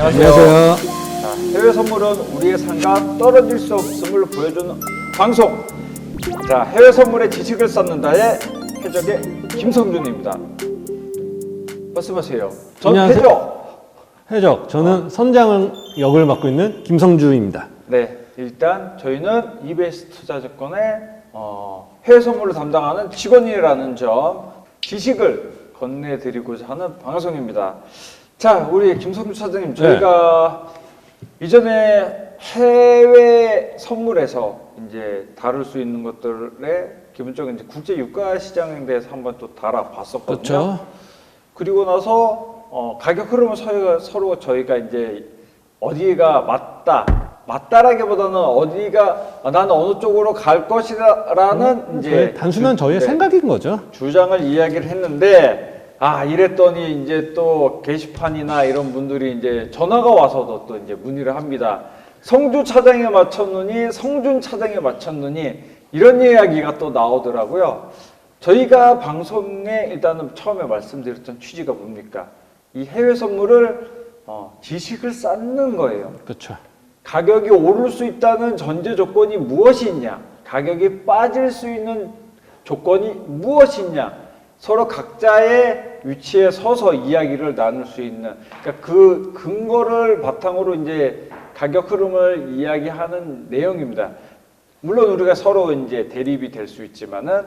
안녕하세요. 자, 해외 선물은 우리의 삶과 떨어질 수 없음을 보여주는 방송. 자, 해외 선물의 지식을 쌓는다의 해적의 김성준입니다. 말씀하세요. 전 안녕하세요. 해적. 저는 선장 역을 맡고 있는 김성주입니다. 네, 일단 저희는 EBS 투자증권의 해외 선물을 담당하는 직원이라는 점 지식을 건네드리고자 하는 방송입니다. 자, 우리 김성주 차장님, 저희가 이전에 해외 선물에서 이제 다룰 수 있는 것들의 기본적인 이제 국제 유가 시장에 대해서 한번 또 다뤄봤었거든요. 그렇죠. 그리고 나서 가격 흐름을 서로 저희가 이제 어디가 맞다라기보다는 어디가 나는 어느 쪽으로 갈 것이라는 이제 단순한 저희의 생각인 거죠. 주장을 이야기를 했는데 이랬더니 이제 또 게시판이나 이런 분들이 이제 전화가 와서도 또 이제 문의를 합니다. 성주 차장에 맞췄느니 성준 차장에 맞췄느니 이런 이야기가 또 나오더라고요. 저희가 방송에 일단은 처음에 말씀드렸던 취지가 뭡니까? 이 해외 선물을 지식을 쌓는 거예요. 그렇죠. 가격이 오를 수 있다는 전제 조건이 무엇이 있냐? 가격이 빠질 수 있는 조건이 무엇이 있냐? 서로 각자의 위치에 서서 이야기를 나눌 수 있는, 그러니까 그 근거를 바탕으로 이제 가격 흐름을 이야기하는 내용입니다. 물론 우리가 서로 이제 대립이 될 수 있지만은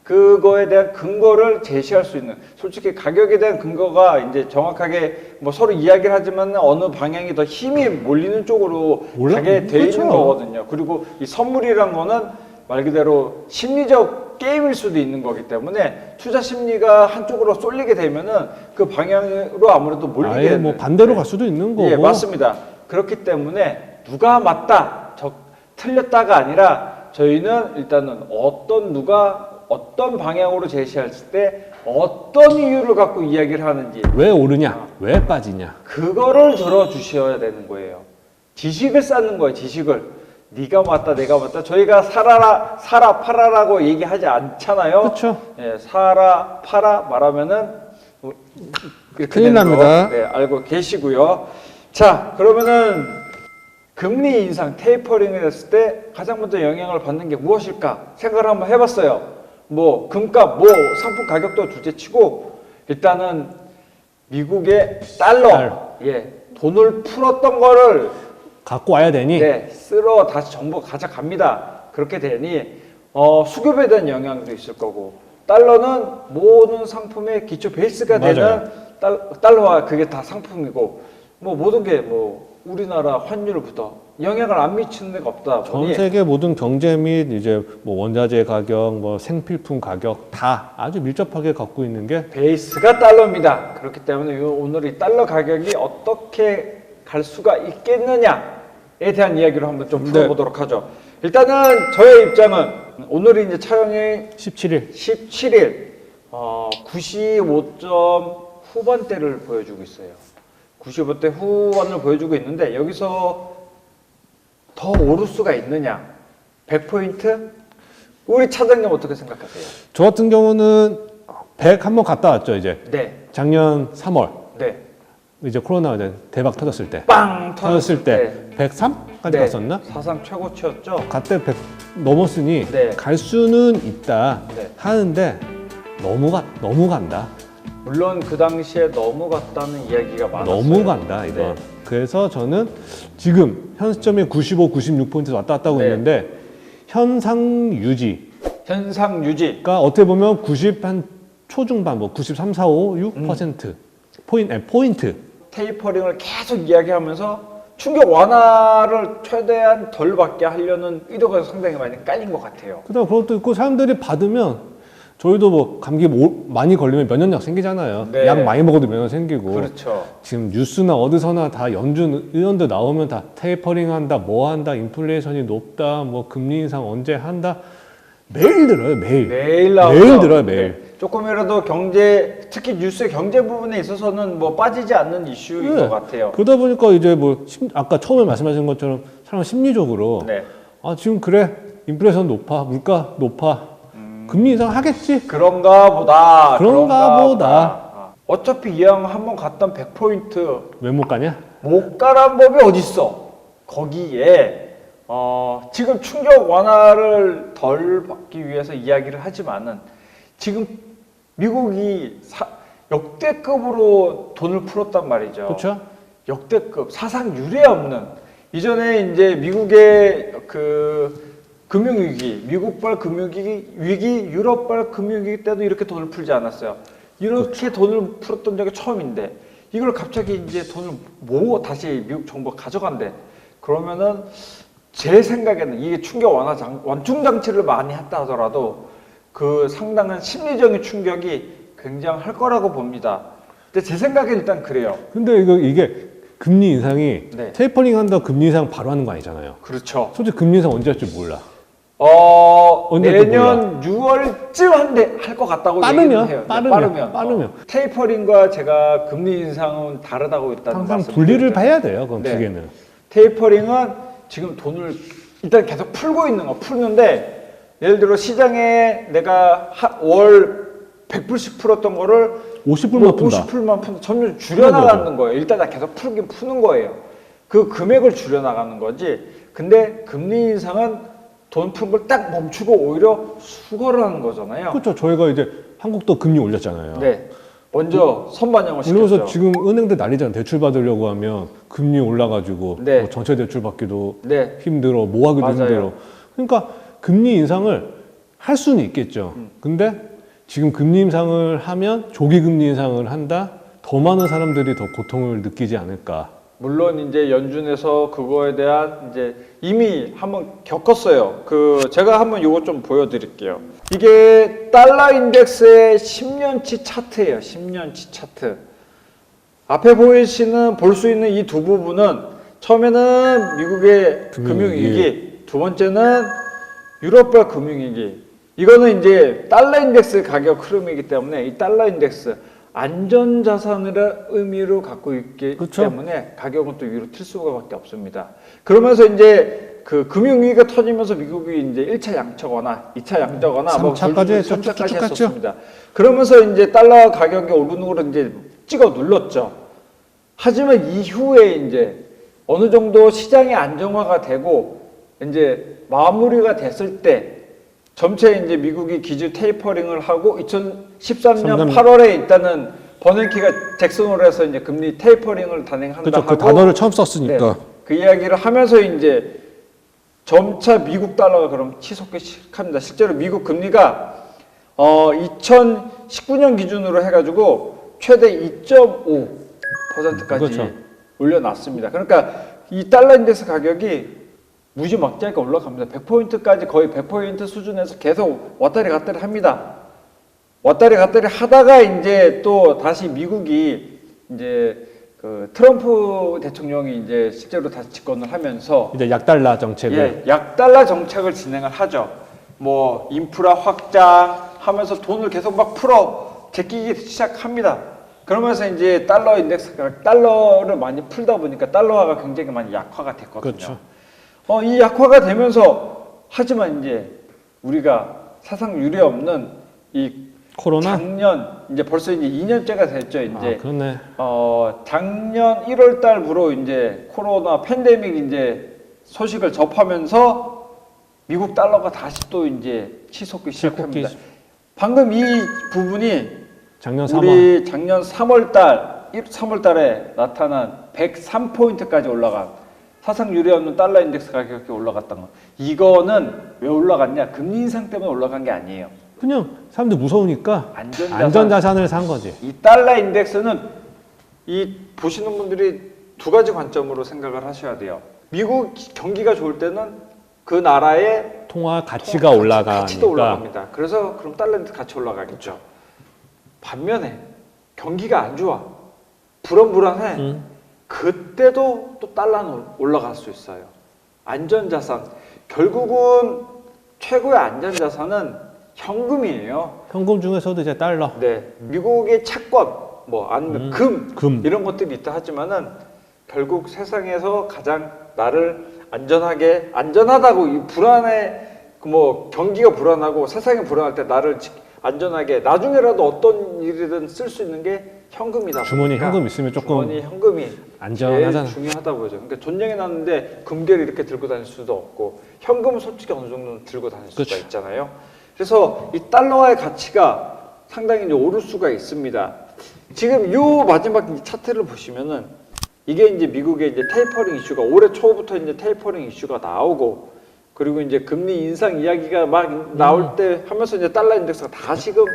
그거에 대한 근거를 제시할 수 있는, 솔직히 가격에 대한 근거가 이제 정확하게 뭐 서로 이야기를 하지만 어느 방향이 더 힘이 몰리는 쪽으로 가게 돼 있는 거거든요. 그리고 이 선물이란 거는 말 그대로 심리적 게임일 수도 있는 거기 때문에 투자 심리가 한쪽으로 쏠리게 되면은 그 방향으로 아무래도 몰리게 아예 되는. 뭐 반대로 갈 수도 있는 거고. 예, 맞습니다. 그렇기 때문에 누가 맞다, 틀렸다가 아니라 저희는 일단은 어떤 방향으로 제시했을 때 어떤 이유를 갖고 이야기를 하는지, 왜 오르냐, 왜 빠지냐, 그거를 들어주셔야 되는 거예요. 지식을 쌓는 거예요. 지식을. 네가 맞다, 내가 맞다. 저희가 사라, 팔아라고 얘기하지 않잖아요. 그렇죠. 예, 사라, 팔아 말하면은 이렇게 큰일 되는 납니다. 거, 네, 알고 계시고요. 자, 그러면은 금리 인상, 테이퍼링이 됐을 때 가장 먼저 영향을 받는 게 무엇일까 생각을 한번 해봤어요. 뭐 금값, 뭐 상품 가격도 둘째치고 일단은 미국의 달러, 예, 돈을 풀었던 거를 갖고 와야 되니. 네, 쓸어 다시 정부가 가져갑니다. 그렇게 되니 수급에 대한 영향도 있을 거고, 달러는 모든 상품의 기초 베이스가 되는 달러와 그게 다 상품이고, 뭐 모든 게 뭐 우리나라 환율부터 영향을 안 미치는 데가 없다 보니 전 세계 모든 경제 및 이제 뭐 원자재 가격, 뭐 생필품 가격 다 아주 밀접하게 갖고 있는 게 베이스가 달러입니다. 그렇기 때문에 오늘 이 달러 가격이 어떻게 갈 수가 있겠느냐에 대한 이야기를 한번 좀 풀어보도록 하죠. 일단은 저의 입장은 오늘이 이제 촬영이 17일 95점 후반대를 보여주고 있어요. 95대 후반을 보여주고 있는데 여기서 더 오를 수가 있느냐? 100포인트? 우리 차장님 어떻게 생각하세요? 저 같은 경우는 100 한번 갔다 왔죠. 이제 네. 작년 3월 네. 이제 코로나 대박 터졌을 때, 빵 터졌을 때 103까지 갔었나? 사상 최고치였죠. 그때 100 넘었으니 네. 갈 수는 있다 네. 하는데 너무 간다. 물론 그 당시에 넘어갔다는 이야기가 많았어요. 너무 간다 이거. 네. 그래서 저는 지금 현 시점에 95, 96포인트 왔다 갔다 하고 네. 있는데 현상 유지가 현상 유지. 어떻게 보면 90 한 초중반, 뭐 93, 4, 5, 6% 포인트. 테이퍼링을 계속 이야기하면서 충격 완화를 최대한 덜 받게 하려는 의도가 상당히 많이 깔린 것 같아요. 그다음 그것도 있고 사람들이 받으면 저희도 뭐 감기 많이 걸리면 면역력 생기잖아요. 네. 약 많이 먹어도 면역 생기고. 그렇죠. 지금 뉴스나 어디서나 다 연준 의원들 나오면 다 테이퍼링 한다, 뭐 한다, 인플레이션이 높다, 뭐 금리 인상 언제 한다. 매일 들어요, 매일. 매일 나오죠. 매일 들어요, 매일. 네. 조금이라도 특히 뉴스의 경제 부분에 있어서는 뭐 빠지지 않는 이슈인 네. 것 같아요. 그러다 보니까 이제 뭐 아까 처음에 말씀하신 것처럼 사람 심리적으로 네. 지금 그래 인플레이션 높아, 물가 높아, 금리 인상 하겠지? 그런가 보다. 그런가 보다. 어차피 이왕 한번 갔던 100포인트 왜 못 가냐? 못 가란 법이 어딨어. 거기에 지금 충격 완화를 덜 받기 위해서 이야기를 하지만은 지금 미국이 역대급으로 돈을 풀었단 말이죠. 그렇죠? 역대급 사상 유례 없는 이전에 이제 미국의 그 금융위기, 미국발 금융위기, 유럽발 금융위기 때도 이렇게 돈을 풀지 않았어요. 이렇게 돈을 풀었던 적이 처음인데 이걸 갑자기 이제 돈을 다시 미국 정부가 가져간대. 그러면은 제 생각에는 이게 충격 완충 장치를 많이 했다 하더라도 그 상당한 심리적인 충격이 굉장할 거라고 봅니다. 근데 제 생각엔 일단 그래요. 근데 이게 금리 인상이 네. 테이퍼링 한다고 금리 인상 바로 하는 거 아니잖아요. 그렇죠. 솔직히 금리 인상 언제 할지 몰라. 언제 내년 6월쯤 할 것 같다고 얘기를 해요. 빠르면. 테이퍼링과 제가 금리 인상은 다르다고 일단 항상 분리를 해야 돼요. 그건 네. 두 개는. 테이퍼링은 지금 돈을 일단 계속 풀고 있는 거 풀는데 예를 들어 시장에 내가 월 100불씩 풀었던 거를 50불만 푼다. 50불만 푼다. 점점 줄여나가는 거예요. 일단 다 계속 푸는 거예요. 그 금액을 줄여나가는 거지. 근데 금리 인상은 돈 푸는 걸 딱 멈추고 오히려 수거를 하는 거잖아요. 그렇죠. 저희가 이제 한국도 금리 올렸잖아요. 네. 먼저 선반영을 시켰죠. 그러면서 지금 은행들 난리잖아요. 대출 받으려고 하면 금리 올라가지고 네. 뭐 전체 대출 받기도 네. 힘들어, 뭐 하기도 맞아요. 힘들어. 그러니까 금리 인상을 할 수는 있겠죠. 근데 지금 금리 인상을 하면 조기 금리 인상을 한다. 더 많은 사람들이 더 고통을 느끼지 않을까. 물론 이제 연준에서 그거에 대한 이제 이미 한번 겪었어요. 제가 한번 요거 좀 보여드릴게요. 이게 달러 인덱스의 10년치 차트예요. 10년치 차트. 앞에 보이시는 볼 수 있는 이 두 부분은 처음에는 미국의 금융위기, 두 번째는 유럽발 금융위기. 이거는 이제 달러 인덱스 가격 흐름이기 때문에 이 달러 인덱스 안전자산을 의미로 갖고 있기 그렇죠. 때문에 가격은 또 위로 튈 수가밖에 없습니다. 그러면서 이제 그 금융위기가 터지면서 미국이 이제 1차 양처거나 2차 양저거나 3차까지 했었습니다. 그러면서 이제 달러 가격이 오르는 걸 이제 찍어 눌렀죠. 하지만 이후에 이제 어느 정도 시장이 안정화가 되고 이제 마무리가 됐을 때 점차 이제 미국이 기술 테이퍼링을 하고 2013년 8월에 일단은 버냉키가 잭슨홀에서 해서 이제 금리 테이퍼링을 단행한다 그렇죠. 하고 그 단어를 처음 썼으니까. 네, 그 이야기를 하면서 이제 점차 미국 달러가 그럼 치솟기 시작합니다. 실제로 미국 금리가 2019년 기준으로 해가지고 최대 2.5%까지 그렇죠. 올려놨습니다. 그러니까 이 달러 인덱스 가격이 무지막지하게 올라갑니다. 100포인트까지 거의 100포인트 수준에서 계속 왔다리 갔다리 합니다. 왔다리 갔다리 하다가 이제 또 다시 미국이 이제 그 트럼프 대통령이 이제 실제로 다시 집권을 하면서 이제 약달러 정책을. 약달러 정책을 진행을 하죠. 뭐 인프라 확장하면서 돈을 계속 막 제끼기 시작합니다. 그러면서 이제 달러 인덱스가 달러를 많이 풀다 보니까 달러화가 굉장히 많이 약화가 됐거든요. 그렇죠. 이 약화가 되면서 하지만 이제 우리가 사상 유례 없는 이 코로나? 작년 이제 벌써 이제 2년째가 됐죠. 이제 그렇네. 작년 1월 달부로 이제 코로나 팬데믹 이제 소식을 접하면서 미국 달러가 다시 또 이제 치솟기 시작합니다. 방금 이 부분이 작년 3월. 우리 작년 3월 달에 나타난 103포인트까지 올라간 사상 유례 없는 달러 인덱스 가격이 올라갔던 거. 이거는 왜 올라갔냐? 금리 인상 때문에 올라간 게 아니에요. 그냥 사람들 무서우니까 안전자산. 안전자산을 산 거지. 이 달러 인덱스는 이 보시는 분들이 두 가지 관점으로 생각을 하셔야 돼요. 미국 경기가 좋을 때는 그 나라의 통화 가치가 올라가니까. 가치도 올라갑니다. 그래서 그럼 달러 인덱스 같이 올라가겠죠. 반면에 경기가 안 좋아. 불안불안해. 그때도 또 달러는 올라갈 수 있어요. 안전자산. 결국은 최고의 안전자산은 현금이에요. 현금 중에서도 이제 달러. 네. 미국의 채권, 뭐 아니면 금 이런 것들이 있다 하지만은 결국 세상에서 가장 나를 안전하다고 이 불안해 뭐 경기가 불안하고 세상이 불안할 때 나를 안전하게 나중에라도 어떤 일이든 쓸 수 있는 게 현금이다 주머니 보니까 현금 있으면 조금 주머니 현금이 안전하잖아. 제일 중요하다고 보죠. 그러니까 전쟁이 났는데 금괴를 이렇게 들고 다닐 수도 없고 현금은 솔직히 어느 정도는 들고 다닐 수가 그렇죠. 있잖아요. 그래서 이 달러의 가치가 상당히 이제 오를 수가 있습니다. 지금 요 마지막 차트를 보시면은 이게 이제 미국의 이제 테이퍼링 이슈가 올해 초부터 이제 테이퍼링 이슈가 나오고 그리고 이제 금리 인상 이야기가 막 나올 때 하면서 이제 달러 인덱스가 다시금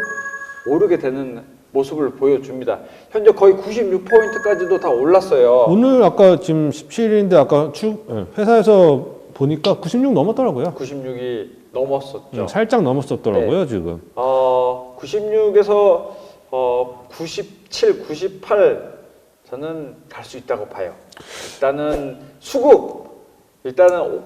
오르게 되는 모습을 보여줍니다. 현재 거의 96포인트까지도 다 올랐어요. 오늘 아까 지금 17일인데 아까 회사에서 보니까 96 넘었더라고요. 96이 넘었었죠. 살짝 넘었었더라고요, 지금. 96에서 97, 98 저는 갈 수 있다고 봐요. 일단은 수급, 일단은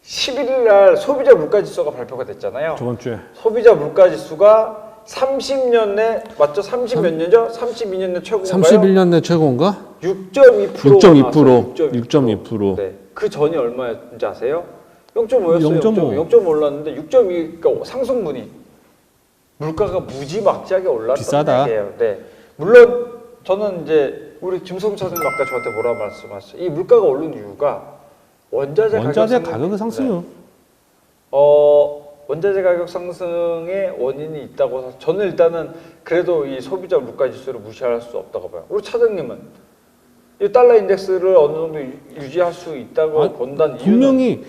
11일 날 소비자 물가지수가 발표가 됐잖아요. 저번 주에. 소비자 물가지수가 30년 내 맞죠? 30 몇 년이죠? 32년 내 최고인가요? 31년 내 최고인가? 6.2%. 6.2%. 네. 그 전이 얼마였는지 아세요? 0.5였어요. 0.5. 0.5 올랐는데 6.2 그러니까 상승분이 물가가 무지막지하게 올랐던 비싸다. 얘기예요. 네. 물론 저는 이제 우리 김성 차장님 아까 저한테 뭐라 말씀하셨어요? 이 물가가 오른 이유가 원자재 가격 상승. 원자재 가격 상승의 원인이 있다고 해서 저는 일단은 그래도 이 소비자 물가 지수를 무시할 수 없다고 봐요. 우리 차장님은 이 달러 인덱스를 어느 정도 유지할 수 있다고 본다는 이유는 분명히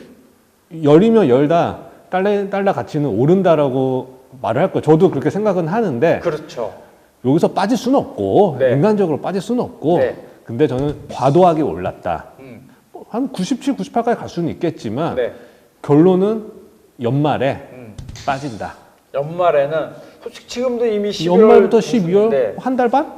열이면 열다 달러 가치는 오른다라고 말을 할 거예요. 저도 그렇게 생각은 하는데 그렇죠. 여기서 빠질 수는 없고 네. 인간적으로 빠질 수는 없고 네. 근데 저는 과도하게 올랐다. 한 97, 98까지 갈 수는 있겠지만 네. 결론은 연말에 빠진다. 연말에는 솔직히 지금도 이미 11월 연말부터 12월 네. 한 달 반?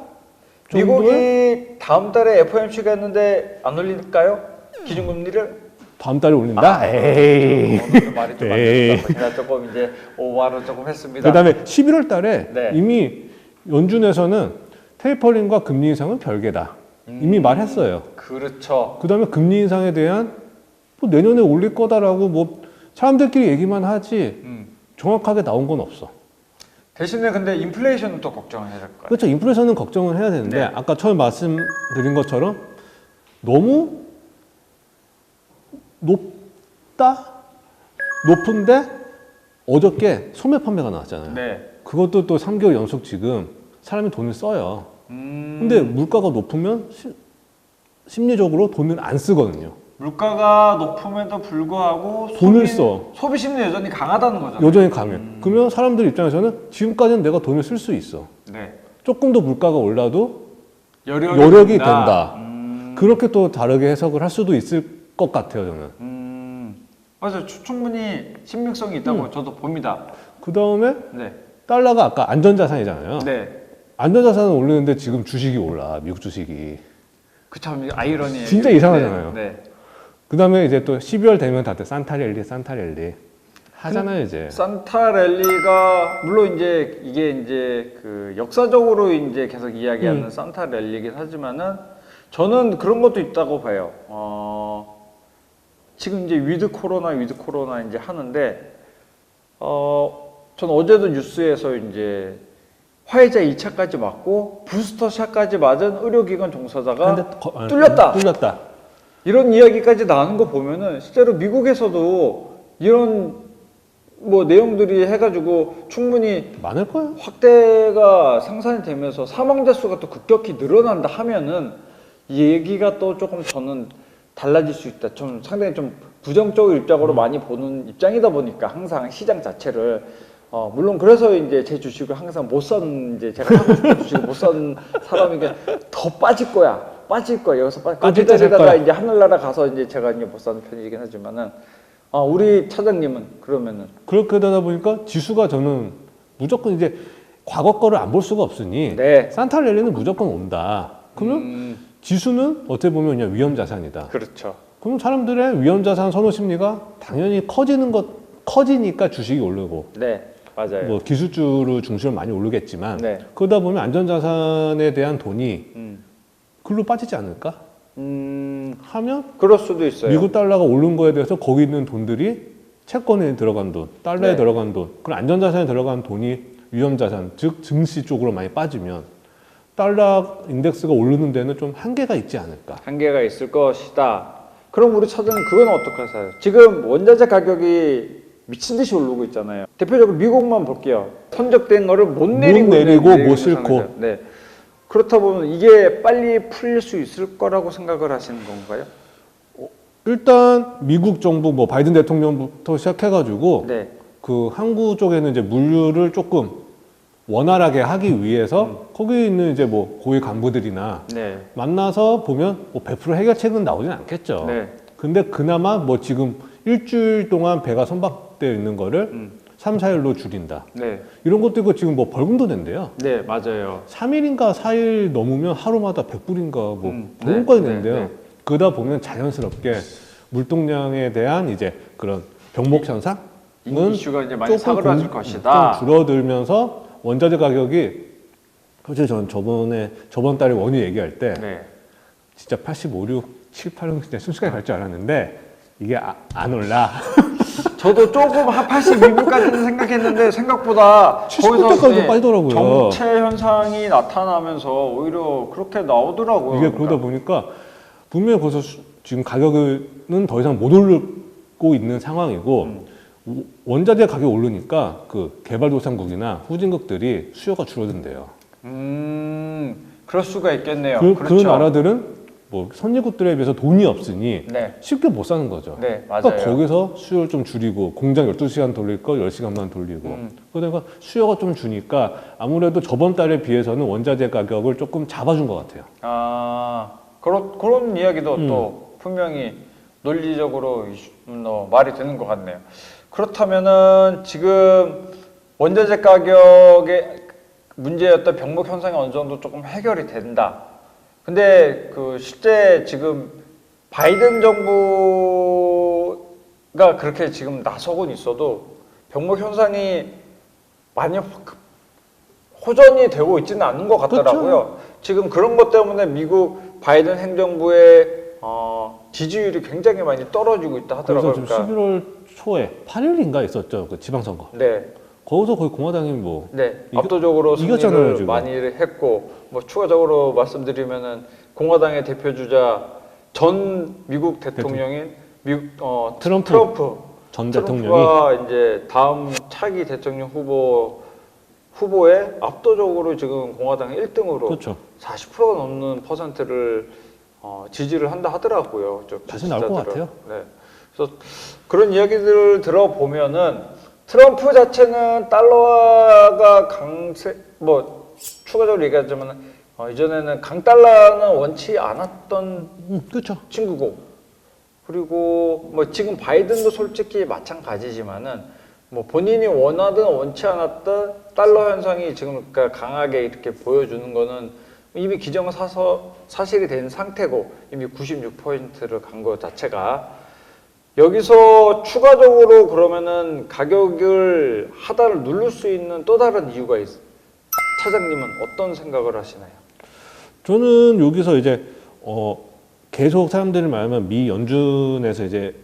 정도에? 미국이 다음 달에 FOMC가 했는데 안 올릴까요? 기준금리를? 다음 달에 올린다? 에이. 오늘 말이 좀 안 에이. 됐다. 제가 조금 이제 오var을 조금 했습니다. 그다음에 11월 달에 네. 이미 연준에서는 테이퍼링과 금리 인상은 별개다. 이미 말했어요. 그렇죠. 그다음에 금리 인상에 대한 뭐 내년에 올릴 거다라고 뭐 사람들끼리 얘기만 하지 정확하게 나온 건 없어. 대신에 근데 인플레이션은 또 걱정을 해야 될 거예요. 그렇죠. 인플레이션은 걱정을 해야 되는데 네. 아까 처음 말씀드린 것처럼 너무 높은데 어저께 소매 판매가 나왔잖아요. 네. 그것도 또 3개월 연속 지금 사람이 돈을 써요. 근데 물가가 높으면 심리적으로 돈을 안 쓰거든요. 물가가 높음에도 불구하고 돈을 써. 소비 심리 여전히 강하다는 거잖아요. 여전히 강해. 그러면 사람들 입장에서는 지금까지는 내가 돈을 쓸 수 있어. 네. 조금 더 물가가 올라도 여력이 여력이 된다. 된다. 그렇게 또 다르게 해석을 할 수도 있을 것 같아요, 저는. 맞아요. 충분히 신빙성이 있다고 저도 봅니다. 그 다음에 네. 달러가 아까 안전자산이잖아요. 네. 안전자산은 오르는데 지금 주식이 올라, 미국 주식이. 그 참 아이러니예요. 진짜 이상하잖아요. 네. 네. 그 다음에 이제 또 12월 되면 다들 산타랠리 하잖아요, 이제. 산타랠리가 물론 이제 이게 이제 그 역사적으로 이제 계속 이야기하는 산타랠리긴 하지만은 저는 그런 것도 있다고 봐요. 지금 이제 위드 코로나 이제 하는데 전 어제도 뉴스에서 이제 화이자 2차까지 맞고 부스터샷까지 맞은 의료기관 종사자가 뚫렸다. 이런 이야기까지 나오는 거 보면은 실제로 미국에서도 이런 뭐 내용들이 해가지고 충분히 많을 거예요. 확대가 상산이 되면서 사망자 수가 또 급격히 늘어난다 하면은 이 얘기가 또 조금 저는 달라질 수 있다. 좀 상당히 좀 부정적인 입장으로 많이 보는 입장이다 보니까 항상 시장 자체를 물론 그래서 이제 제 주식을 항상 못 산 이제 제가 사고 싶은 주식을 못 산 사람에게 더 빠질 거야 여기서 빠질 때 살 빠지다가 거야. 이제 하늘나라 가서 이제 제가 이제 못 사는 편이긴 하지만은 우리 차장님은 그러면은 그렇게 되다 보니까 지수가 저는 무조건 이제 과거 거를 안 볼 수가 없으니 네. 산타랠리는 무조건 온다. 그러면 지수는 어떻게 보면 그냥 위험 자산이다. 그렇죠. 그럼 사람들의 위험 자산 선호 심리가 당연히 커지니까 주식이 오르고 네, 맞아요. 뭐 기술주로 중심을 많이 오르겠지만 네. 그러다 보면 안전자산에 대한 돈이 글로 빠지지 않을까 하면 그럴 수도 있어요. 미국 달러가 오른 거에 대해서 거기 있는 돈들이 채권에 들어간 돈, 달러에 네. 들어간 돈, 그런 안전자산에 들어간 돈이 위험자산, 즉 증시 쪽으로 많이 빠지면 달러 인덱스가 오르는 데는 좀 한계가 있지 않을까. 한계가 있을 것이다. 그럼 우리 차장님 그건 어떻게 하세요? 지금 원자재 가격이 미친 듯이 오르고 있잖아요. 대표적으로 미국만 볼게요. 선적된 거를 못 내리고 있는 못 싣고. 상황이죠. 네. 그렇다 보면 이게 빨리 풀릴 수 있을 거라고 생각을 하시는 건가요? 일단 미국 정부 뭐 바이든 대통령부터 시작해가지고 네. 그 항구 쪽에는 이제 물류를 조금 원활하게 하기 위해서 거기 있는 이제 뭐 고위 간부들이나 네. 만나서 보면 뭐 100% 해결책은 나오진 않겠죠. 네. 근데 그나마 뭐 지금 일주일 동안 배가 선박되어 있는 거를 3, 4일로 줄인다. 네. 이런 것도 있고 지금 뭐 벌금도 낸대요. 네, 맞아요. 3일인가 4일 넘으면 하루마다 100불인가 뭐 네. 벌금까지 네. 낸대요. 네. 그러다 보면 자연스럽게 물동량에 대한 이제 그런 병목 현상은 이슈가 이제 많이 조금 사그라질 것이다. 좀 줄어들면서 원자재 가격이 솔직히 저는 저번 달에 원유 얘기할 때 네. 진짜 85, 6, 7, 8은 진짜 순식간에 갈 줄 알았는데 이게 안 올라. 저도 조금 한 82불까지는 생각했는데 생각보다 70불까지도 빠지더라고요. 정체 현상이 나타나면서 오히려 그렇게 나오더라고요. 이게 그러다 보니까 분명히 벌써 지금 가격은 더 이상 못 오르고 있는 상황이고 원자재 가격이 오르니까 그 개발도상국이나 후진국들이 수요가 줄어든대요. 그럴 수가 있겠네요. 그런 그렇죠. 나라들은 뭐 선진국들에 비해서 돈이 없으니 네. 쉽게 못 사는 거죠. 네, 맞아요. 그러니까 거기서 수요를 좀 줄이고 공장 12시간 돌릴 거 10시간만 돌리고 그러니까 수요가 좀 주니까 아무래도 저번 달에 비해서는 원자재 가격을 조금 잡아준 것 같아요. 아, 그런 이야기도 또 분명히 논리적으로 말이 되는 것 같네요. 그렇다면은 지금 원자재 가격의 문제였던 병목 현상이 어느 정도 조금 해결이 된다. 근데 그 실제 지금 바이든 정부가 그렇게 지금 나서곤 있어도 병목 현상이 많이 호전이 되고 있지는 않은 것 같더라고요. 그렇죠. 지금 그런 것 때문에 미국 바이든 행정부의 지지율이 굉장히 많이 떨어지고 있다 하더라고요. 그래서 지금 11월 초에 8일인가 있었죠. 그 지방선거. 네, 거기서 거의 공화당이 뭐 네, 압도적으로 이겼잖아요, 승리를 지금. 많이 했고, 뭐 추가적으로 말씀드리면은 공화당의 대표 주자 전 미국 대통령인 트럼프 전 대통령이 트럼프가 이제 다음 차기 대통령 후보에 압도적으로 지금 공화당 1등으로 그렇죠. 40%가 넘는 퍼센트를 지지를 한다 하더라고요. 자신 나올 것 지지자들은. 같아요. 네. 그래서 그런 이야기들을 들어보면은 트럼프 자체는 달러가 뭐 추가적으로 얘기하자면 이전에는 강달러는 원치 않았던 그렇죠. 친구고, 그리고 뭐 지금 바이든도 솔직히 마찬가지지만은 뭐 본인이 원하든 원치 않았던 달러 현상이 지금 그러니까 강하게 이렇게 보여주는 거는 이미 기정사실이 된 상태고 이미 96%를 간 것 자체가 여기서 추가적으로 그러면은 가격을 하단을 누를 수 있는 또 다른 이유가 차장님은 어떤 생각을 하시나요? 저는 여기서 이제 계속 사람들이 말하면 미 연준에서 이제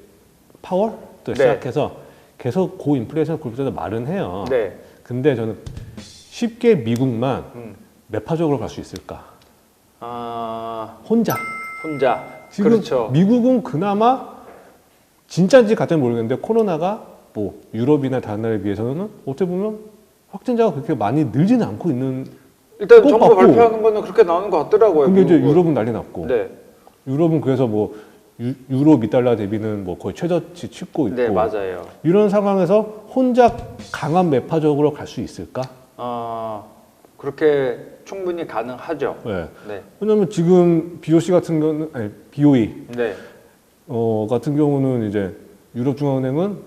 파월도 네. 시작해서 계속 고인플레이션 굴리면서 말은 해요. 네. 근데 저는 쉽게 미국만 매파적으로 갈 수 있을까? 혼자. 지금 그렇죠. 미국은 그나마 진짜인지 가짜인지 모르겠는데 코로나가 뭐 유럽이나 다른 나라에 비해서는 어떻게 보면 확진자가 그렇게 많이 늘지는 않고 있는 일단 것 정부 같고. 발표하는 거는 그렇게 나오는 것 같더라고요. 근데 이제 미국은. 유럽은 난리 났고 네. 유럽은 그래서 뭐 유로 미달러 대비는 뭐 거의 최저치 찍고 있고 네, 맞아요. 이런 상황에서 혼자 강한 매파적으로 갈 수 있을까? 그렇게 충분히 가능하죠. 네. 네. 왜냐면 지금 BOC 같은 경우는 아니 BOE 네. 같은 경우는 이제 유럽중앙은행은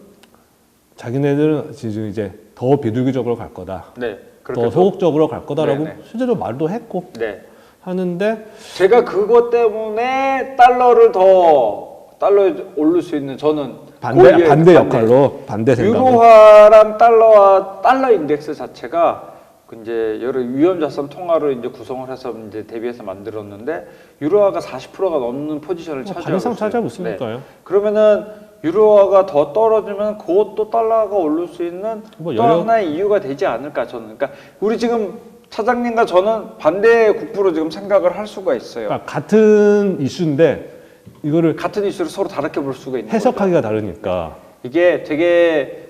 자기네들은 지금 이제 더 비둘기적으로 갈 거다. 네. 더 소극적으로 갈 거다라고 네네. 실제로 말도 했고 네. 하는데 제가 그것 때문에 달러에 오를 수 있는 저는 반대 역할로 반대 생각을 유로화랑 달러 인덱스 자체가 이제 여러 위험자산 통화를 이제 구성을 해서 이제 대비해서 만들었는데 유로화가 40%가 넘는 포지션을 차지하고 반 이상 있어요. 차지하고 있으니까요. 네. 그러면은 유로화가 더 떨어지면 그것도 달러가 오를 수 있는 뭐 또 하나의 이유가 되지 않을까 저는. 그러니까 우리 지금 차장님과 저는 반대 국부로 지금 생각을 할 수가 있어요. 그러니까 같은 이슈인데 이거를 같은 이슈를 서로 다르게 볼 수가 있는 거죠. 해석하기가 다르니까. 이게 되게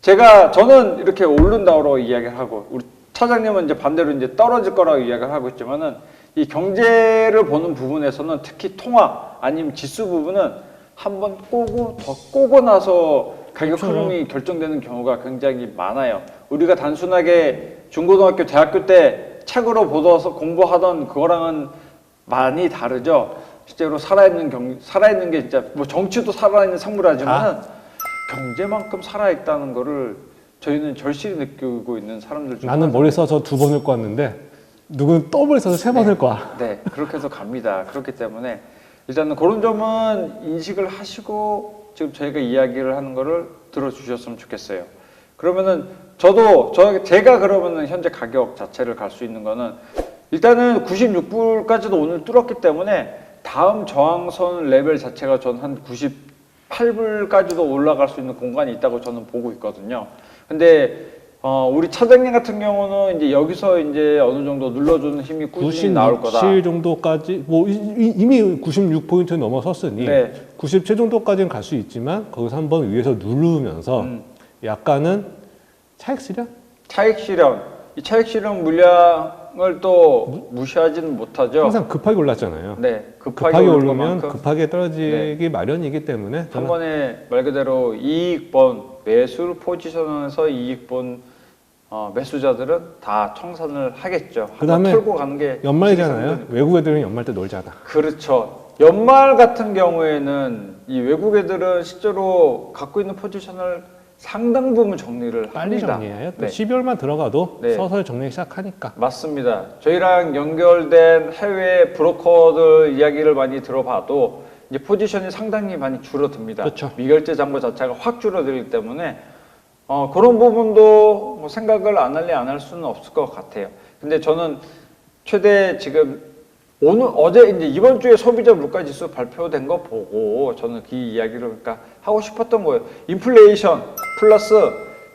저는 이렇게 오른다고 이야기를 하고 우리 차장님은 이제 반대로 이제 떨어질 거라고 이야기를 하고 있지만은 이 경제를 보는 부분에서는 특히 통화 아니면 지수 부분은 한번 꼬고 더 꼬고 나서 가격 그렇죠. 흐름이 결정되는 경우가 굉장히 많아요. 우리가 단순하게 중고등학교, 대학교 때 책으로 보고서 공부하던 그거랑은 많이 다르죠. 실제로 살아있는 게 진짜 뭐 정치도 살아있는 생물하지만은 경제만큼 살아있다는 거를 저희는 절실히 느끼고 있는 사람들 중 나는 머리 써서 2번을 꽈는데 누구는 더블 써서 3번을 꽈. 네, 그렇게 해서 갑니다. 그렇기 때문에 일단은 그런 점은 인식을 하시고 지금 저희가 이야기를 하는 거를 들어주셨으면 좋겠어요. 그러면은 제가 그러면은 현재 가격 자체를 갈 수 있는 거는 일단은 96불까지도 오늘 뚫었기 때문에 다음 저항선 레벨 자체가 저는 한 98불까지도 올라갈 수 있는 공간이 있다고 저는 보고 있거든요. 근데 우리 차장님 같은 경우는 이제 여기서 이제 어느 정도 눌러주는 힘이 꾸준히 나올 거다. 97 정도까지 뭐 이미 96포인트 넘어섰으니 네. 97 정도까지는 갈 수 있지만 거기서 한번 위에서 누르면서 약간은 차익 실현? 차익 실현. 이 차익 실현 물량을 또 무시하지는 못하죠. 항상 급하게 올랐잖아요. 네, 급하게 오른 오르면 것만큼 급하게 떨어지기 마련이기 때문에 한 저는 번에 말 그대로 이익본 매수 포지션에서 이익본 매수자들은 다 청산을 하겠죠. 한번 그다음에 털고 가는 게 연말이잖아요. 시기상조니까. 외국 애들은 연말 때 놀잖아. 그렇죠. 연말 같은 경우에는 이 외국 애들은 실제로 갖고 있는 포지션을 상당 부분 정리를 빨리 합니다. 정리해요. 또 네. 12월만 들어가도 네. 서서히 정리 시작하니까. 맞습니다. 저희랑 연결된 해외 브로커들 이야기를 많이 들어봐도 이제 포지션이 상당히 많이 줄어듭니다. 그렇죠. 미결제 잔고 자체가 확 줄어들기 때문에 그런 부분도 뭐 생각을 안 할 수는 없을 것 같아요. 근데 저는 최대 지금 어제 이제 이번 주에 소비자 물가 지수 발표된 거 보고 저는 그 이야기를 그러니까 하고 싶었던 거예요. 인플레이션 플러스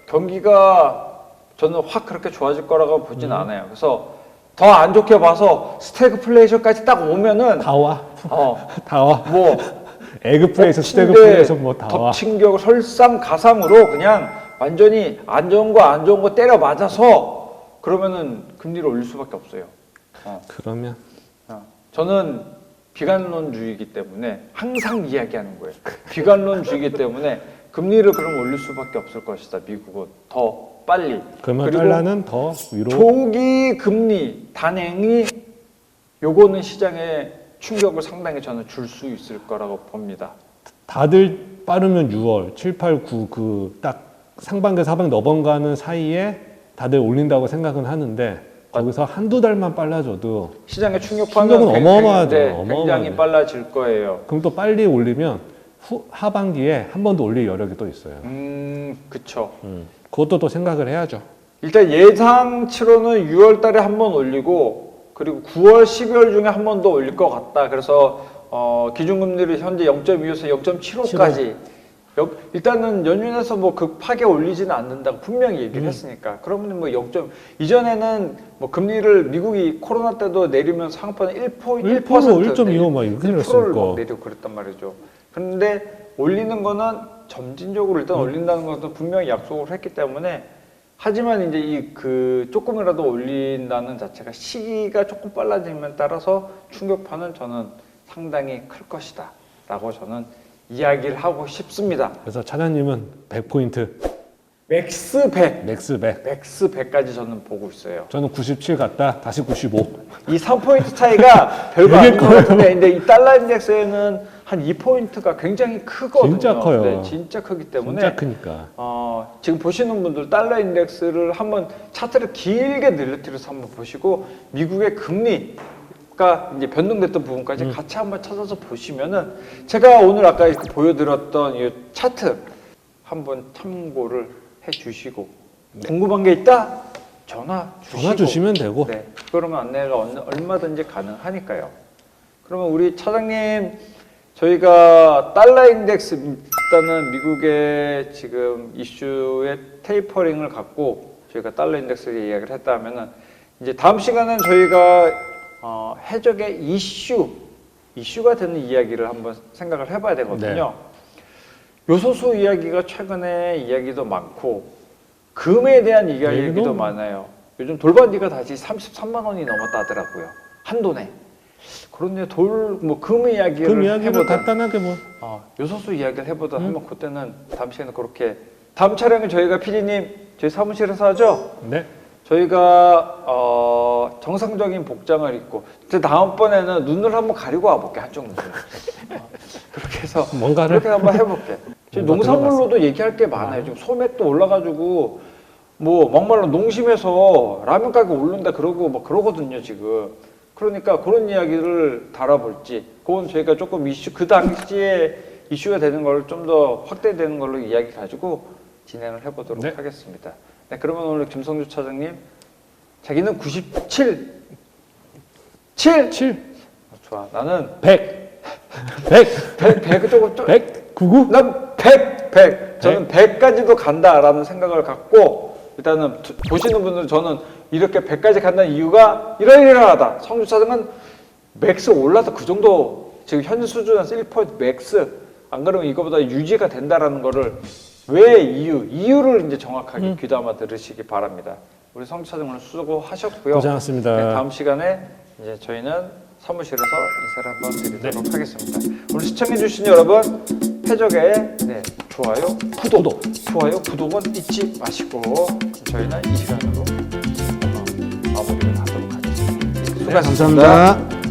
경기가 저는 확 그렇게 좋아질 거라고 보진 않아요. 그래서 더 안 좋게 봐서 스태그플레이션까지 딱 오면은 다 와. 어, 다 와. 뭐 에그플레이션, 엎친 스태그플레이션 뭐 다 와. 덮친 격 설상가상으로 그냥 완전히 안 좋은 거 때려 맞아서 그러면은 금리를 올릴 수밖에 없어요. 그러면 저는 비관론주의이기 때문에 항상 이야기하는 거예요. 비관론주의이기 때문에 금리를 그럼 올릴 수밖에 없을 것이다. 미국은 더 빨리. 그러면 그리고 달러는 더 위로. 조기 금리 단행이 요거는 시장에 충격을 상당히 저는 줄 수 있을 거라고 봅니다. 다들 빠르면 6월, 7, 8, 9 그 딱 상반기, 하반기 넘어가는 사이에 다들 올린다고 생각은 하는데 거기서 한두 달만 빨라져도 시장의 충격파는 충격은 어마어마하죠. 굉장히 어마어마하죠. 빨라질 거예요. 그럼 또 빨리 올리면 하반기에 한 번 더 올릴 여력이 또 있어요. 그쵸. 그것도 또 생각을 해야죠. 일단 예상치로는 6월 달에 한 번 올리고 그리고 9월, 12월 중에 한 번 더 올릴 것 같다. 그래서 기준금리를 현재 0.25에서 0.75까지 일단은 연준에서 뭐 급하게 올리지는 않는다고 분명히 얘기를 했으니까 그러면 뭐 이전에는 뭐 금리를 미국이 코로나 때도 내리면 상한가는 1%, 1.25 막 이렇게 1%를 내렸으니까. 막 내리고 그랬단 말이죠. 그런데 올리는 거는 점진적으로 일단 올린다는 것은 분명히 약속을 했기 때문에 하지만 이제 조금이라도 올린다는 자체가 시기가 조금 빨라짐에 따라서 충격파는 저는 상당히 클 것이다 라고 저는 이야기를 하고 싶습니다. 그래서 차장님은 100포인트, 맥스 100, 맥스 100. 맥스 100까지 저는 보고 있어요. 저는 97 갔다 다시 95. 이 3포인트 차이가 별거 아닌 것 같은데 근데 이 달러 인덱스에는 한 2포인트가 굉장히 크거든요. 진짜 커요. 네, 진짜 크기 때문에 진짜 크니까. 지금 보시는 분들 달러 인덱스를 한번 차트를 길게 늘려뜨려서 한번 보시고 미국의 금리가 이제 변동됐던 부분까지 같이 한번 찾아서 보시면은 제가 오늘 아까 이렇게 보여드렸던 이 차트 한번 참고를 해주시고 궁금한 게 있다? 전화 주시면 되고. 네, 그러면 안내가 얼마든지 가능하니까요. 그러면 우리 차장님 저희가 달러 인덱스 일단은 미국의 지금 이슈의 테이퍼링을 갖고 저희가 달러 인덱스 이야기를 했다 하면은 이제 다음 시간은 저희가 해적의 이슈가 되는 이야기를 한번 생각을 해봐야 되거든요. 요소수 이야기가 최근에 이야기도 많고 금에 대한 이야기도 많아요. 요즘 돌반지가 다시 33만 원이 넘었다 하더라고요. 한돈에. 그런데 금 이야기를 금 이야기를 해보다 간단하게 뭐 요소수 이야기를 해보다 하면 그때는 다음 시간에 그렇게 다음 촬영은 저희가 PD님 저희 사무실에서 하죠. 네. 저희가 정상적인 복장을 입고 다음번에는 눈을 한번 가리고 와볼게 한쪽 눈을 그렇게 해서 뭔가를 그렇게 한번 해볼게. 지금 농산물로도 얘기할 게 많아요. 지금 소맥도 올라가지고 뭐 막말로 농심에서 라면 가격 오른다 그러고 막 그러거든요 지금. 그러니까 그런 이야기를 다뤄볼지 그건 저희가 조금 그 당시에 이슈가 되는 걸 좀 더 확대되는 걸로 이야기 가지고 진행을 해보도록 하겠습니다. 네, 그러면 오늘 김성주 차장님 자기는 97 좋아. 나는 100 조금 99 난 100 저는 100까지도 간다라는 생각을 갖고 일단은 보시는 분들은 저는 이렇게 100까지 간다는 이유가 이러이러하다. 성주 차장은 맥스 올라서 그 정도 지금 현 수준에서 1% 맥스 안 그러면 이거보다 유지가 된다라는 거를 왜 이유를 이제 정확하게 귀담아 들으시기 바랍니다. 우리 성주 차장 오늘 수고하셨고요. 고생하셨습니다. 네, 다음 시간에 이제 저희는 사무실에서 인사를 한번 드리도록 하겠습니다. 오늘 시청해주신 여러분 해적의 좋아요, 구독은 잊지 마시고 저희는 이 시간으로 마무리를 하도록 하겠습니다. 수고하셨습니다. 감사합니다.